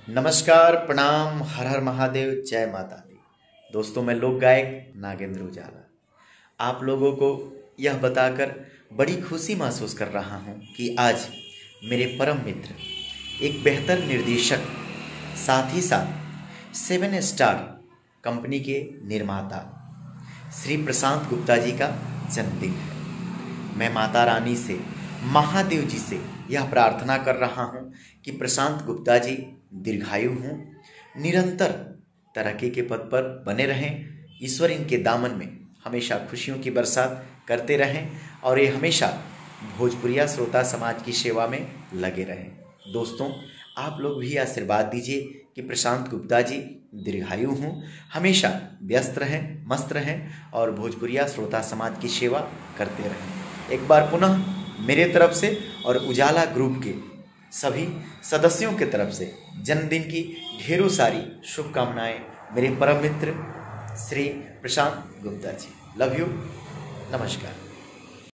नमस्कार, प्रणाम, हर हर महादेव, जय माता दी। दोस्तों, मैं लोक गायक नागेंद्र उजाला आप लोगों को यह बताकर बड़ी खुशी महसूस कर रहा हूँ कि आज मेरे परम मित्र, एक बेहतर निर्देशक, साथ ही साथ 7 स्टार कंपनी के निर्माता श्री प्रशांत गुप्ता जी का जन्मदिन है। मैं माता रानी से, महादेव जी से यह प्रार्थना कर रहा हूँ कि प्रशांत गुप्ता जी दीर्घायु हों, निरंतर तरक्की के पद पर बने रहें, ईश्वर इनके दामन में हमेशा खुशियों की बरसात करते रहें और ये हमेशा भोजपुरिया श्रोता समाज की सेवा में लगे रहें। दोस्तों, आप लोग भी आशीर्वाद दीजिए कि प्रशांत गुप्ता जी दीर्घायु हों, हमेशा व्यस्त रहें, मस्त रहें और भोजपुरिया श्रोता समाज की सेवा करते रहें। एक बार पुनः मेरे तरफ से और उजाला ग्रुप के सभी सदस्यों के तरफ से जन्मदिन की ढेरों सारी शुभकामनाएं मेरे परम मित्र श्री प्रशांत गुप्ता जी। लव यू, नमस्कार।